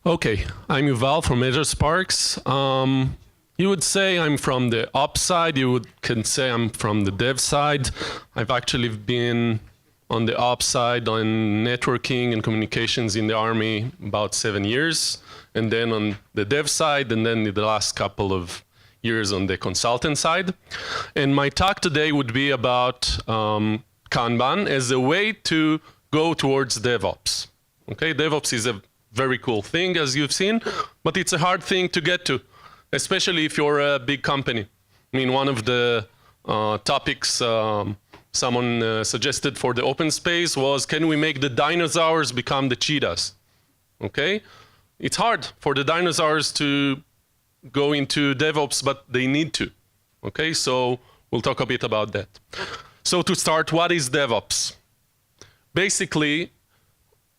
Okay, I'm Yuval from Azure Sparks. You would say I'm from the ops side. Can say I'm from the dev side. I've actually been on the ops side on networking and communications in the Army about 7 years, and then on the dev side, and then the last couple of years on the consultant side. And my talk today would be about Kanban as a way to go towards DevOps. Okay, DevOps is a very cool thing, as you've seen, but it's a hard thing to get to, especially if you're a big company. I mean, one of the topics someone suggested for the open space was, can we make the dinosaurs become the cheetahs? Okay, it's hard for the dinosaurs to go into DevOps, but they need to. Okay, so we'll talk a bit about that. So to start, what is DevOps? Basically,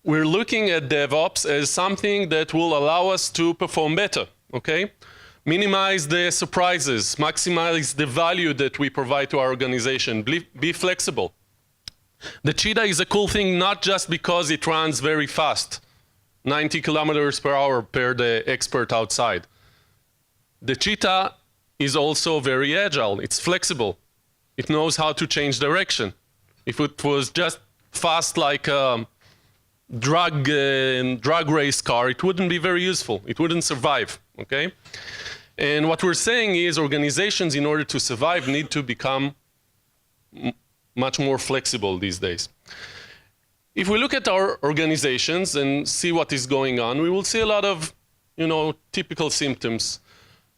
we're looking at DevOps as something that will allow us to perform better, okay? Minimize the surprises, maximize the value that we provide to our organization, be flexible. The cheetah is a cool thing not just because it runs very fast, 90 kilometers per hour per the expert outside. The cheetah is also very agile, it's flexible. It knows how to change direction. If it was just fast like a drug race car, it wouldn't be very useful. It wouldn't survive, okay? And what we're saying is organizations, in order to survive, need to become much more flexible these days. If we look at our organizations and see what is going on, we will see a lot of, typical symptoms.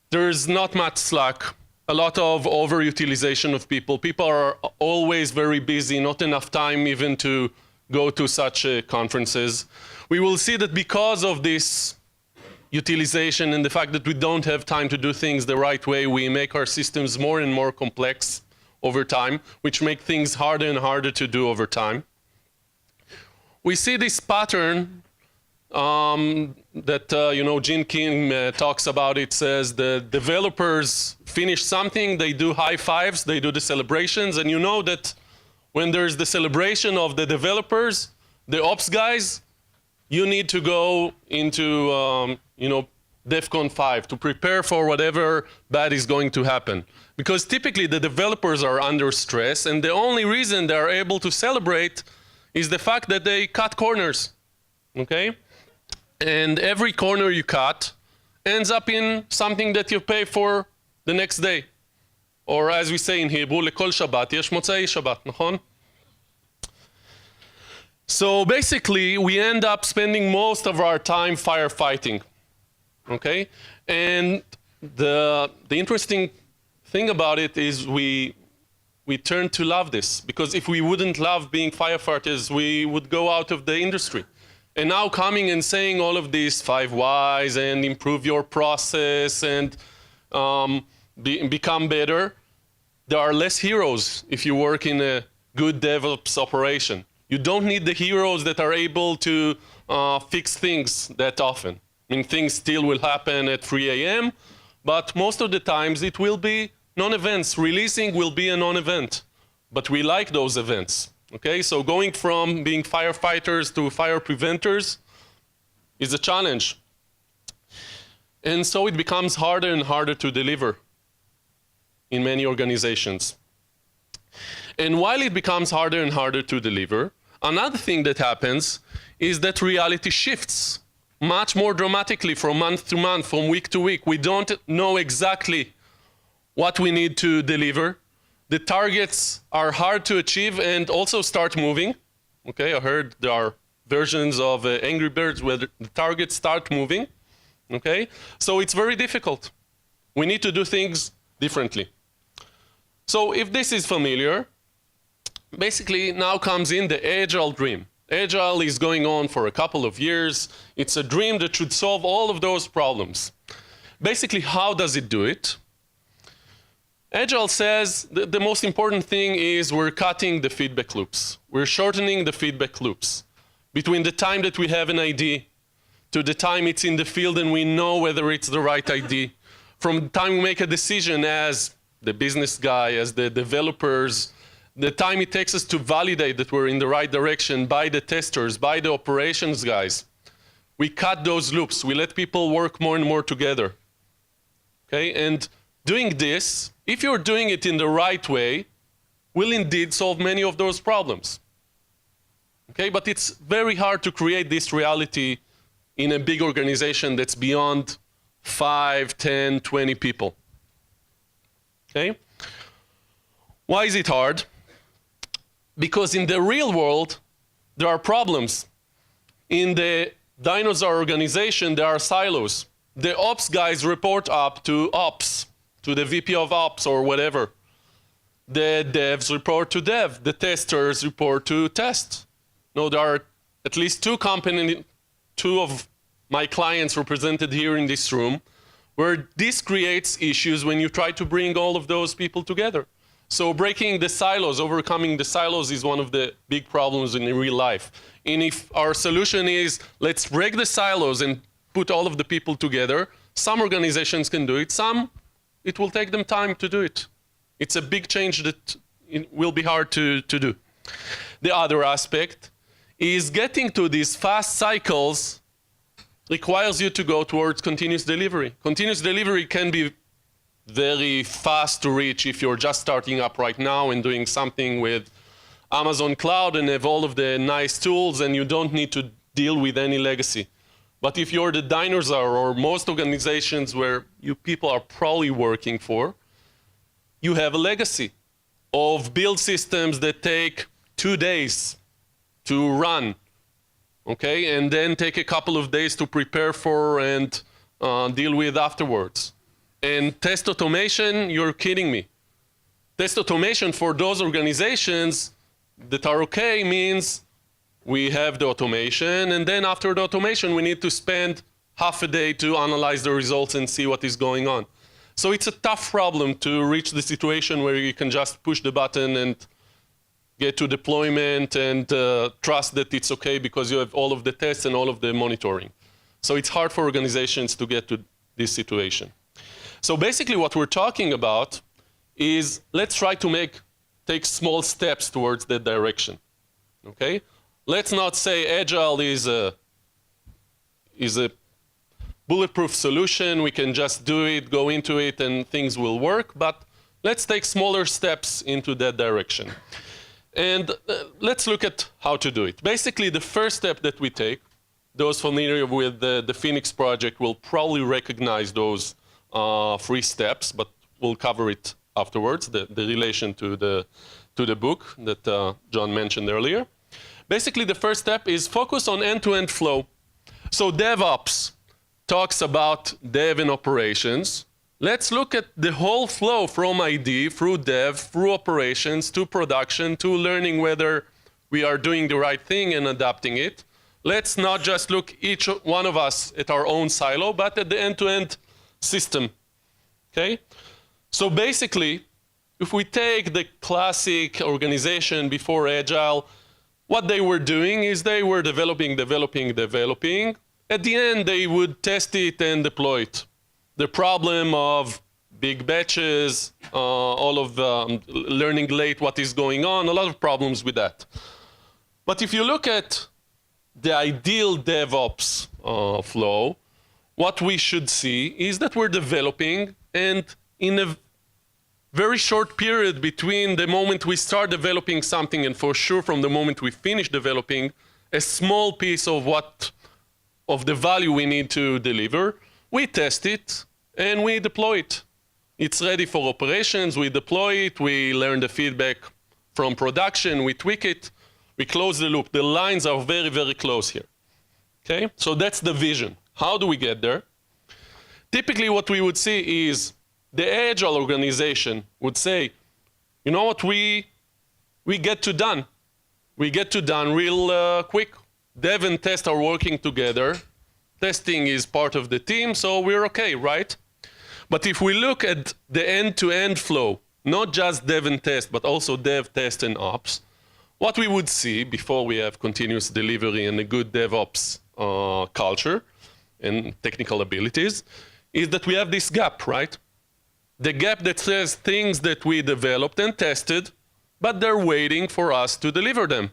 There's not much slack, a lot of overutilization of people. People are always very busy, not enough time even to go to such conferences. We will see that because of this utilization and the fact that we don't have time to do things the right way, we make our systems more and more complex over time, which make things harder and harder to do over time. We see this pattern that Gene Kim talks about. It says the developers finish something, they do high fives, they do the celebrations, and you know that when there's the celebration of the developers, the ops guys, you need to go into DEFCON 5 to prepare for whatever bad is going to happen. Because typically the developers are under stress, and the only reason they are able to celebrate is the fact that they cut corners, okay? And every corner you cut ends up in something that you pay for the next day. Or as we say in Hebrew, לכל שבת יש מוצאי שבת, נכון? So basically, we end up spending most of our time firefighting, okay? And the interesting thing about it is we turn to love this, because if we wouldn't love being firefighters, we would go out of the industry. And now coming and saying all of these 5 whys and improve your process and become better, there are less heroes if you work in a good DevOps operation. You don't need the heroes that are able to fix things that often. I mean, things still will happen at 3 a.m., but most of the times it will be non-events. Releasing will be a non-event, but we like those events. Okay, so going from being firefighters to fire preventers is a challenge. And so it becomes harder and harder to deliver in many organizations. And while it becomes harder and harder to deliver, another thing that happens is that reality shifts much more dramatically from month to month, from week to week. We don't know exactly what we need to deliver. The targets are hard to achieve and also start moving. Okay, I heard there are versions of Angry Birds where the targets start moving. Okay, so it's very difficult. We need to do things differently. So if this is familiar, basically now comes in the Agile dream. Agile is going on for a couple of years. It's a dream that should solve all of those problems. Basically, how does it do it? Agile says the most important thing is we're cutting the feedback loops. We're shortening the feedback loops between the time that we have an ID to the time it's in the field and we know whether it's the right ID. From the time we make a decision as the business guy, as the developers, the time it takes us to validate that we're in the right direction by the testers, by the operations guys. we cut those loops. We let people work more and more together. Okay, and doing this, if you're doing it in the right way, will indeed solve many of those problems. Okay, but it's very hard to create this reality in a big organization that's beyond 5, 10, 20 people. Okay? Why is it hard? Because in the real world, there are problems. In the dinosaur organization, there are silos. The ops guys report up to ops, to the VP of ops or whatever. The devs report to dev. The testers report to test. No, there are at least two of my clients represented here in this room, where this creates issues when you try to bring all of those people together. So breaking the silos, overcoming the silos is one of the big problems in real life. And if our solution is, let's break the silos and put all of the people together, some organizations can do it, some, it will take them time to do it. It's a big change that it will be hard to do. The other aspect is getting to these fast cycles requires you to go towards continuous delivery. Continuous delivery can be very fast to reach if you're just starting up right now and doing something with Amazon Cloud and have all of the nice tools and you don't need to deal with any legacy. But if you're the dinosaur or most organizations where you people are probably working for, you have a legacy of build systems that take 2 days to run, okay, and then take a couple of days to prepare for and deal with afterwards. And test automation, you're kidding me. Test automation for those organizations that are okay means we have the automation, and then after the automation, we need to spend half a day to analyze the results and see what is going on. So it's a tough problem to reach the situation where you can just push the button and get to deployment and trust that it's okay because you have all of the tests and all of the monitoring. So it's hard for organizations to get to this situation. So basically what we're talking about is let's try to take small steps towards that direction, okay? Let's not say Agile is a bulletproof solution, we can just do it, go into it, and things will work, but let's take smaller steps into that direction. And let's look at how to do it. Basically, the first step that we take, those familiar with the Phoenix project will probably recognize those 3 steps, but we'll cover it afterwards, the relation to the book that John mentioned earlier. Basically, the first step is focus on end-to-end flow. So DevOps talks about dev and operations. Let's look at the whole flow from ID, through dev, through operations, to production, to learning whether we are doing the right thing and adapting it. Let's not just look each one of us at our own silo, but at the end-to-end system, okay? So basically, if we take the classic organization before Agile, what they were doing is they were developing. At the end, they would test it and deploy it. The problem of big batches, all of learning late what is going on, a lot of problems with that. But if you look at the ideal DevOps flow, what we should see is that we're developing, and in a very short period between the moment we start developing something and for sure from the moment we finish developing, a small piece of the value we need to deliver, we test it and we deploy it. It's ready for operations, we deploy it, we learn the feedback from production, we tweak it, we close the loop. The lines are very, very close here. Okay? So that's the vision. How do we get there? Typically what we would see is the Agile organization would say, you know what, we get to done. We get to done real quick. Dev and test are working together. Testing is part of the team, so we're okay, right? But if we look at the end-to-end flow, not just dev and test, but also dev, test, and ops, what we would see before we have continuous delivery and a good DevOps culture and technical abilities is that we have this gap, right? The gap that says things that we developed and tested, but they're waiting for us to deliver them.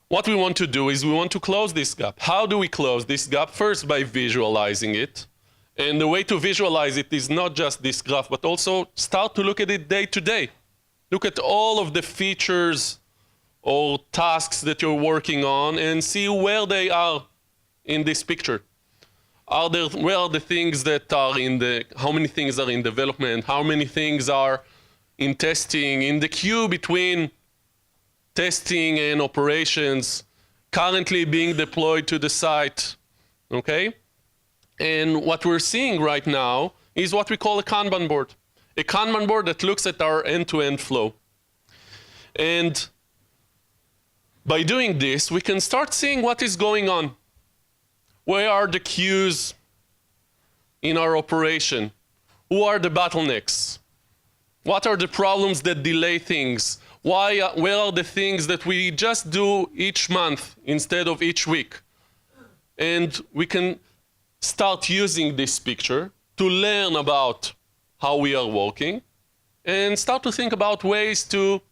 What we want to do is we want to close this gap. How do we close this gap? First, by visualizing it. And the way to visualize it is not just this graph, but also start to look at it day to day. Look at all of the features or tasks that you're working on and see where they are in this picture. Where are the things that are how many things are in development, how many things are in testing, in the queue between testing and operations, currently being deployed to the site, okay? And what we're seeing right now is what we call a Kanban board. A Kanban board that looks at our end-to-end flow. And by doing this, we can start seeing what is going on. Where are the queues in our operation? Who are the bottlenecks? What are the problems that delay things? Where are the things that we just do each month instead of each week? And we can start using this picture to learn about how we are working and start to think about ways to,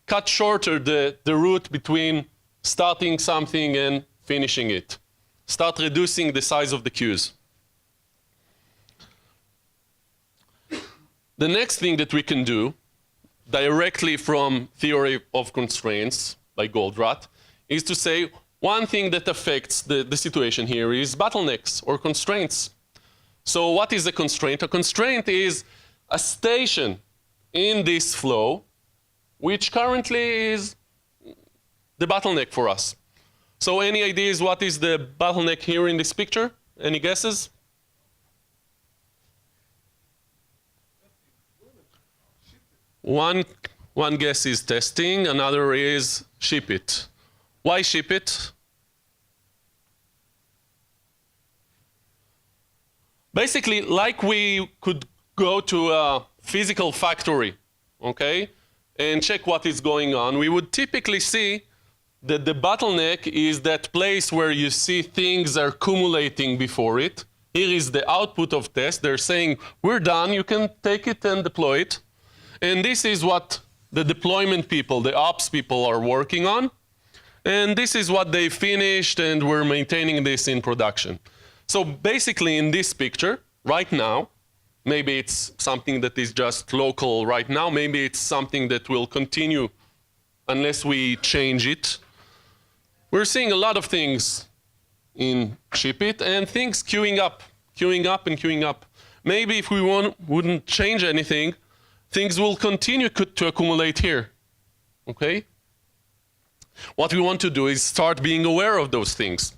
cut shorter the route between starting something and finishing it. Start reducing the size of the queues. The next thing that we can do, directly from theory of constraints by Goldratt, is to say one thing that affects the situation here is bottlenecks or constraints. So what is a constraint? A constraint is a station in this flow, which currently is the bottleneck for us. So any ideas what is the bottleneck here in this picture? Any guesses? One guess is testing, another is ship it. Why ship it? Basically, like we could go to a physical factory, okay, and check what is going on, we would typically see that the bottleneck is that place where you see things are accumulating before it. Here is the output of test. They're saying, we're done, you can take it and deploy it. And this is what the deployment people, the ops people are working on. And this is what they finished, and we're maintaining this in production. So basically in this picture, right now, maybe it's something that is just local right now, maybe it's something that will continue unless we change it. We're seeing a lot of things in ship it and things queuing up and queuing up. Maybe if we wouldn't change anything, things will continue to accumulate here, okay? What we want to do is start being aware of those things.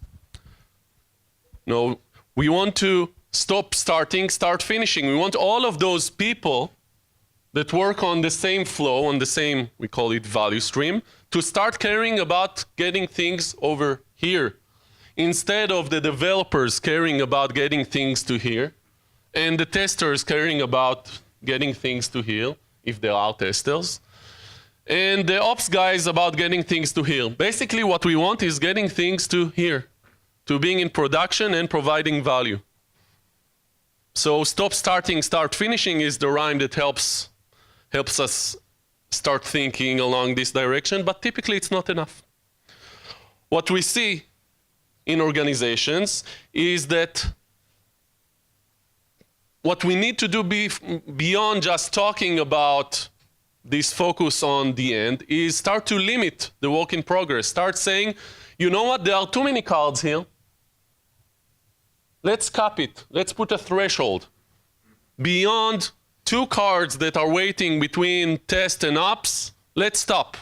No, we want to stop starting, start finishing. We want all of those people that work on the same flow, on the same, we call it value stream, to start caring about getting things over here, instead of the developers caring about getting things to here, and the testers caring about getting things to here, if there are testers, and the ops guys about getting things to here. Basically, what we want is getting things to here, to being in production and providing value. So stop starting, start finishing is the rhyme that helps us start thinking along this direction, but typically it's not enough. What we see in organizations is that what we need to do beyond just talking about this focus on the end is start to limit the work in progress. Start saying, you know what, there are too many cards here. Let's cap it. Let's put a threshold. Beyond 2 cards that are waiting between test and ops, let's stop.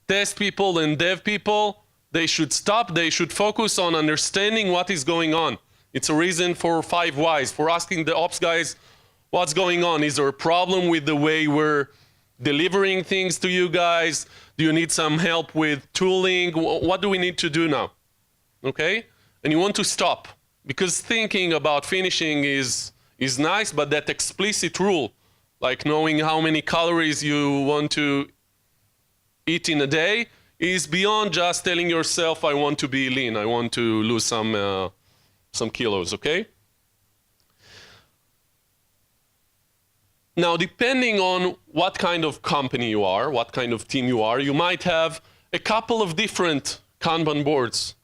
Test people and dev people, they should stop. They should focus on understanding what is going on. It's a reason for 5 whys, for asking the ops guys, what's going on? Is there a problem with the way we're delivering things to you guys? Do you need some help with tooling? What do we need to do now? Okay? And you want to stop, because thinking about finishing is nice, but that explicit rule, like knowing how many calories you want to eat in a day, is beyond just telling yourself, I want to be lean, I want to lose some kilos, okay? Now, depending on what kind of company you are, what kind of team you are, you might have a couple of different Kanban boards.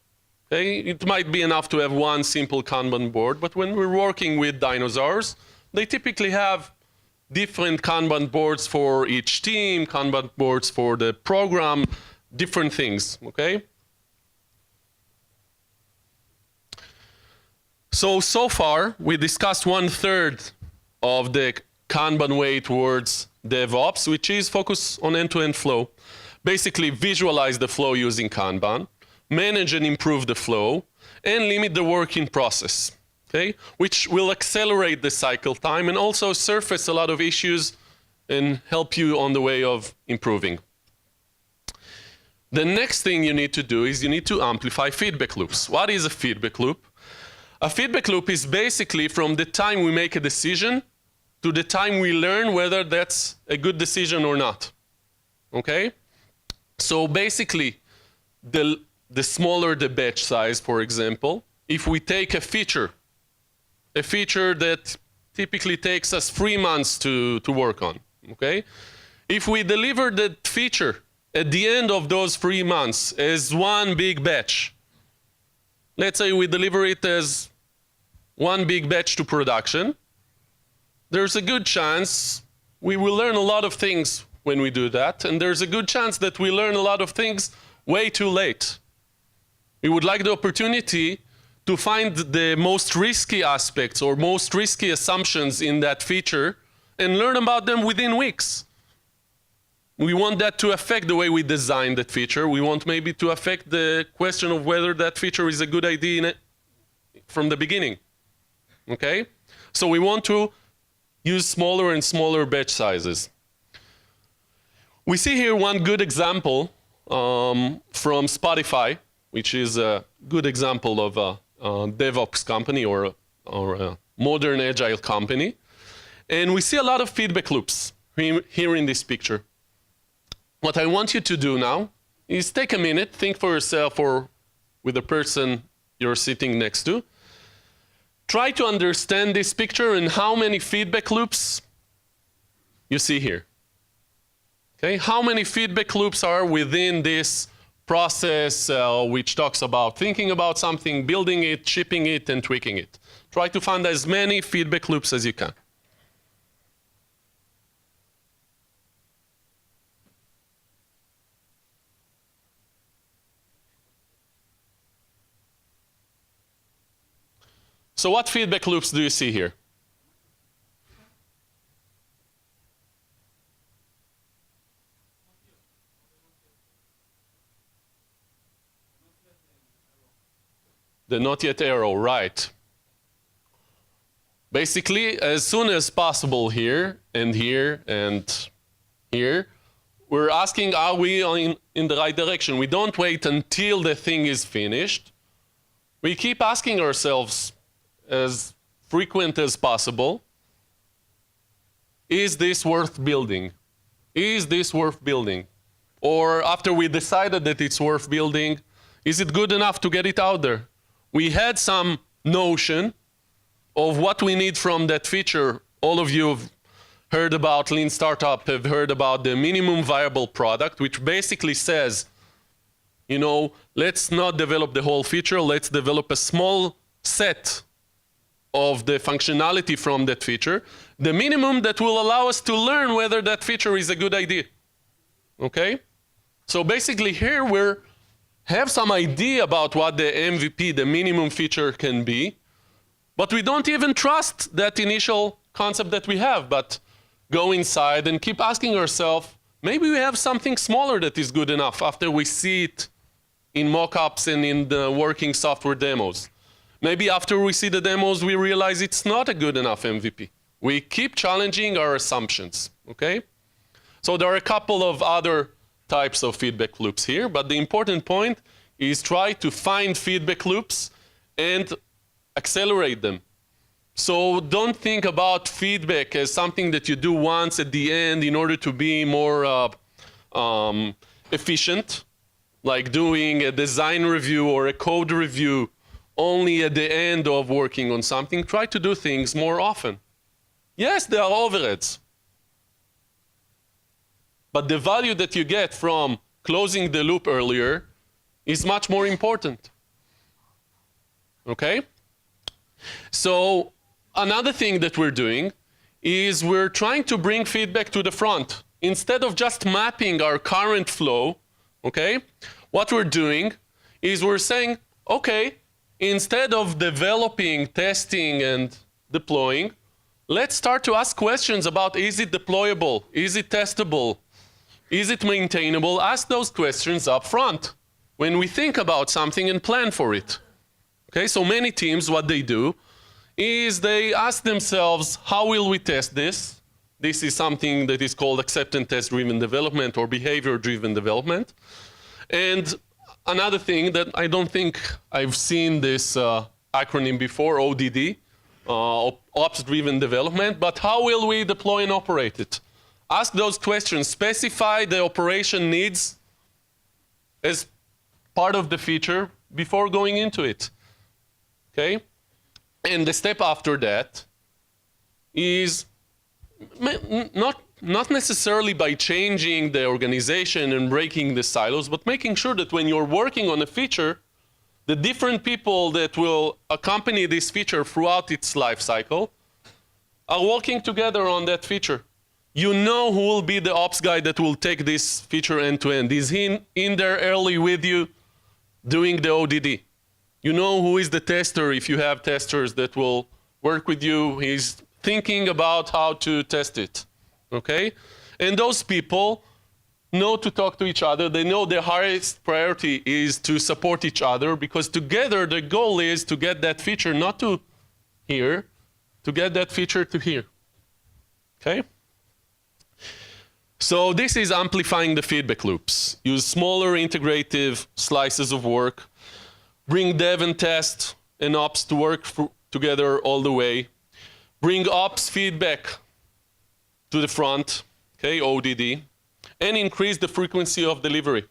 Okay? It might be enough to have one simple Kanban board, but when we're working with dinosaurs, they typically have different Kanban boards for each team, Kanban boards for the program, different things, okay? So far, we discussed 1/3 of the Kanban way towards DevOps, which is focus on end-to-end flow. Basically, visualize the flow using Kanban, manage and improve the flow, and limit the working process, okay? Which will accelerate the cycle time and also surface a lot of issues and help you on the way of improving. The next thing you need to do is you need to amplify feedback loops. What is a feedback loop? A feedback loop is basically from the time we make a decision to the time we learn whether that's a good decision or not, okay? So basically, the smaller the batch size, for example, if we take a feature that typically takes us 3 months to work on, okay? If we deliver that feature at the end of those 3 months as one big batch, let's say we deliver it as one big batch to production, there's a good chance we will learn a lot of things when we do that, and there's a good chance that we learn a lot of things way too late. We would like the opportunity to find the most risky aspects or most risky assumptions in that feature and learn about them within weeks. We want that to affect the way we design that feature. We want maybe to affect the question of whether that feature is a good idea from the beginning, okay? So we want to use smaller and smaller batch sizes. We see here one good example from Spotify, which is a good example of a DevOps company or a modern agile company. And we see a lot of feedback loops here in this picture. What I want you to do now is take a minute, think for yourself or with the person you're sitting next to. Try to understand this picture and how many feedback loops you see here. Okay, how many feedback loops are within this process which talks about thinking about something, building it, shipping it, and tweaking it. Try to find as many feedback loops as you can. So what feedback loops do you see here? The not yet arrow, right. Basically, as soon as possible here, and here, and here, we're asking, are we in the right direction? We don't wait until the thing is finished. We keep asking ourselves, as frequent as possible, is this worth building? Is this worth building? Or after we decided that it's worth building, is it good enough to get it out there? We had some notion of what we need from that feature. All of you have heard about Lean Startup, have heard about the minimum viable product, which basically says, you know, let's not develop the whole feature, let's develop a small set of the functionality from that feature, the minimum that will allow us to learn whether that feature is a good idea, okay? So basically here we have some idea about what the MVP, the minimum feature can be, but we don't even trust that initial concept that we have, but go inside and keep asking ourselves, maybe we have something smaller that is good enough after we see it in mock-ups and in the working software demos. Maybe after we see the demos, we realize it's not a good enough MVP. We keep challenging our assumptions, okay? So there are a couple of other types of feedback loops here, but the important point is try to find feedback loops and accelerate them. So don't think about feedback as something that you do once at the end in order to be more efficient, like doing a design review or a code review only at the end of working on something. Try to do things more often. Yes, there are overheads, but the value that you get from closing the loop earlier is much more important. Okay? So another thing that we're doing is we're trying to bring feedback to the front. Instead of just mapping our current flow, okay, what we're doing is we're saying, okay, instead of developing, testing, and deploying, let's start to ask questions about, is it deployable? Is it testable? Is it maintainable? Ask those questions up front when we think about something and plan for it. Okay, so many teams, what they do is they ask themselves, how will we test this? This is something that is called acceptance test-driven development or behavior-driven development. And another thing that I don't think I've seen this acronym before, ODD, Ops-driven development, but how will we deploy and operate it? Ask those questions, specify the operation needs as part of the feature before going into it, okay? And the step after that is not necessarily by changing the organization and breaking the silos, but making sure that when you're working on a feature, the different people that will accompany this feature throughout its life cycle are working together on that feature. You know who will be the ops guy that will take this feature end to end. Is he in there early with you doing the ODD? You know who is the tester if you have testers that will work with you. He's thinking about how to test it, okay? And those people know to talk to each other. They know their highest priority is to support each other because together the goal is to get that feature not to here, to get that feature to here, okay? So this is amplifying the feedback loops. Use smaller integrative slices of work. Bring dev and test and ops to work together all the way. Bring ops feedback to the front, okay, ODD, and increase the frequency of delivery.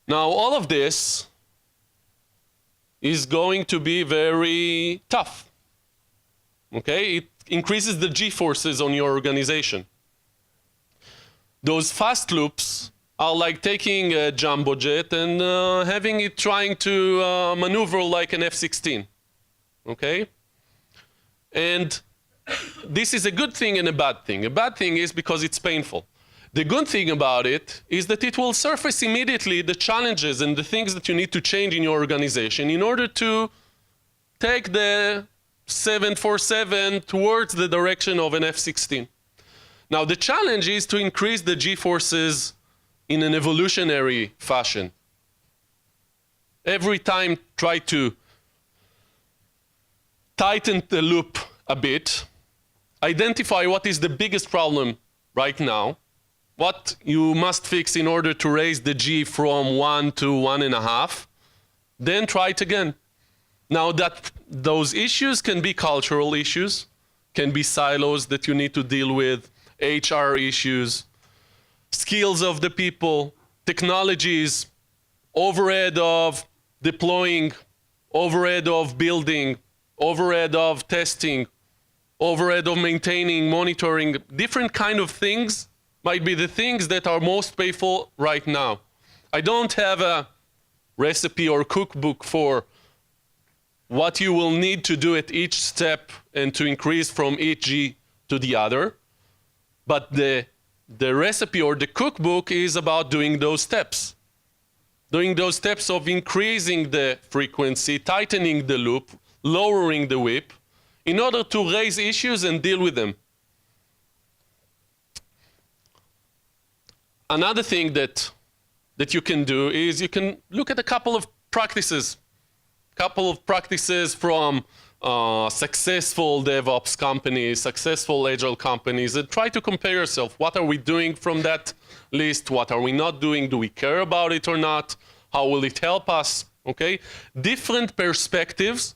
Now, all of this is going to be very tough, okay? It increases the G-forces on your organization. Those fast loops are like taking a jumbo jet and having it trying to maneuver like an F-16, okay? And this is a good thing and a bad thing. A bad thing is because it's painful. The good thing about it is that it will surface immediately the challenges and the things that you need to change in your organization in order to take the 747 towards the direction of an F-16. Now, the challenge is to increase the G-forces in an evolutionary fashion. Every time try to tighten the loop a bit, identify what is the biggest problem right now, what you must fix in order to raise the G from 1 to 1.5, then try it again. Now that those issues can be cultural issues, can be silos that you need to deal with, HR issues, skills of the people, technologies, overhead of deploying, overhead of building, overhead of testing, overhead of maintaining, monitoring, different kind of things might be the things that are most painful right now. I don't have a recipe or cookbook for what you will need to do at each step and to increase from each G to the other. But the recipe or the cookbook is about doing those steps. Doing those steps of increasing the frequency, tightening the loop, lowering the whip, in order to raise issues and deal with them. Another thing that you can do is you can look at a couple of practices from successful DevOps companies, successful Agile companies, and try to compare yourself. What are we doing from that list? What are we not doing? Do we care about it or not? How will it help us? Okay? Different perspectives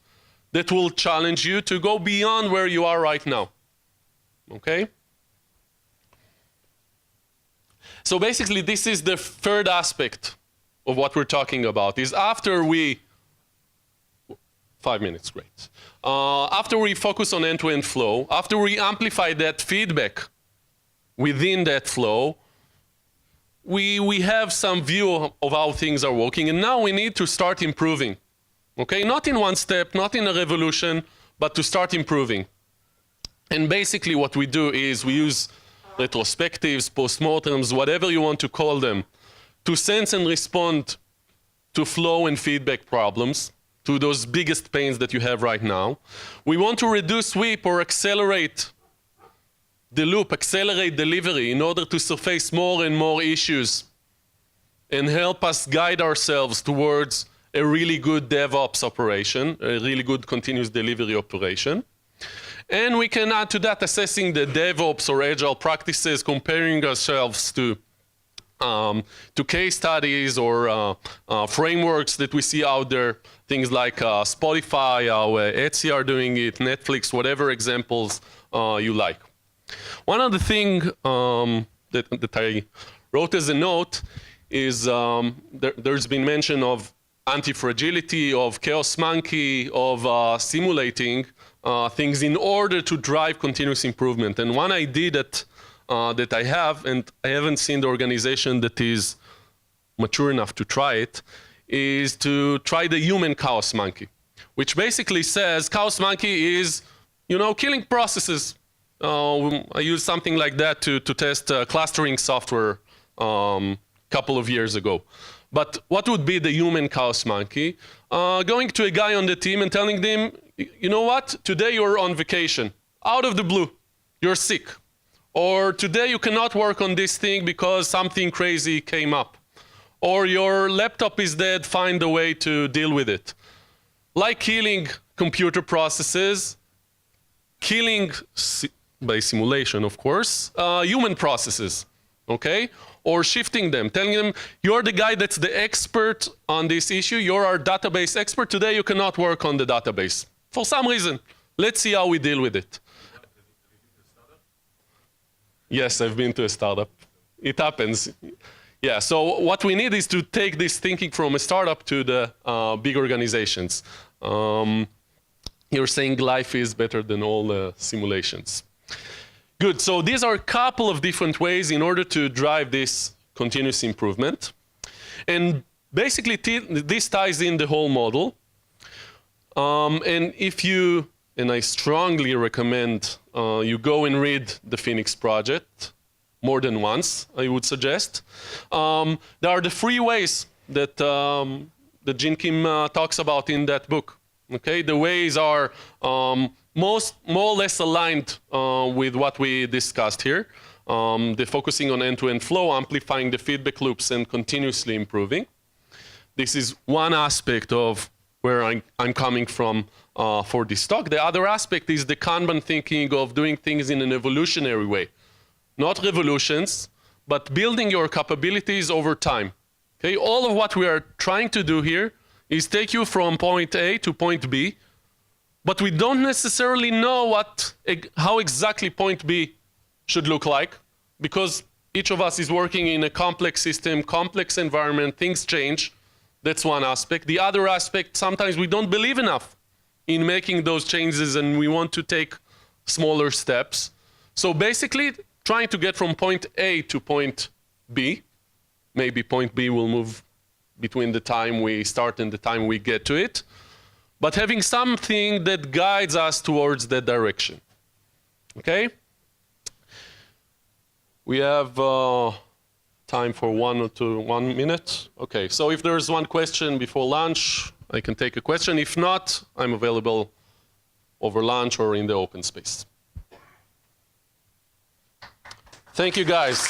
that will challenge you to go beyond where you are right now. Okay? So basically, this is the third aspect of what we're talking about, is after we 5 minutes, great. After we focus on end-to-end flow, after we amplify that feedback within that flow, we have some view of how things are working, and now we need to start improving. Okay, not in one step, not in a revolution, but to start improving. And basically what we do is we use retrospectives, postmortems, whatever you want to call them, to sense and respond to flow and feedback problems, to those biggest pains that you have right now. We want to reduce WIP or accelerate the loop, accelerate delivery in order to surface more and more issues and help us guide ourselves towards a really good DevOps operation, a really good continuous delivery operation. And we can add to that assessing the DevOps or Agile practices, comparing ourselves to case studies or frameworks that we see out there, things like Spotify, how Etsy are doing it, Netflix, whatever examples you like. One other thing that I wrote as a note is there's been mention of anti-fragility, of chaos monkey, of simulating things in order to drive continuous improvement. And one idea that I have, and I haven't seen the organization that is mature enough to try it, is to try the human chaos monkey, which basically says chaos monkey is, killing processes. I used something like that to test clustering software couple of years ago. But what would be the human chaos monkey? Going to a guy on the team and telling them, you know what, today you're on vacation, out of the blue, you're sick. Or today you cannot work on this thing because something crazy came up. Or your laptop is dead, find a way to deal with it. Like killing computer processes, killing, by simulation of course, human processes, okay? Or shifting them, telling them, you're the guy that's the expert on this issue, you're our database expert, today you cannot work on the database. For some reason, let's see how we deal with it. Yes, I've been to a startup. It happens. Yeah, so what we need is to take this thinking from a startup to the big organizations. You're saying life is better than all simulations. Good, so these are a couple of different ways in order to drive this continuous improvement. And basically, this ties in the whole model. And if you, and I strongly recommend you go and read the Phoenix Project more than once, I would suggest. There are the 3 ways that Gene Kim talks about in that book. Okay, the ways are more or less aligned with what we discussed here. They're focusing on end-to-end flow, amplifying the feedback loops, and continuously improving. This is one aspect of where I'm coming from for this talk. The other aspect is the Kanban thinking of doing things in an evolutionary way. Not revolutions, but building your capabilities over time. Okay, all of what we are trying to do here is take you from point A to point B, but we don't necessarily know how exactly point B should look like, because each of us is working in a complex system, complex environment, things change. That's one aspect. The other aspect, sometimes we don't believe enough in making those changes and we want to take smaller steps. So basically, trying to get from point A to point B, maybe point B will move between the time we start and the time we get to it, but having something that guides us towards that direction. Okay? We have time for 1 minute. Okay, so if there's one question before lunch, I can take a question. If not, I'm available over lunch or in the open space. Thank you, guys.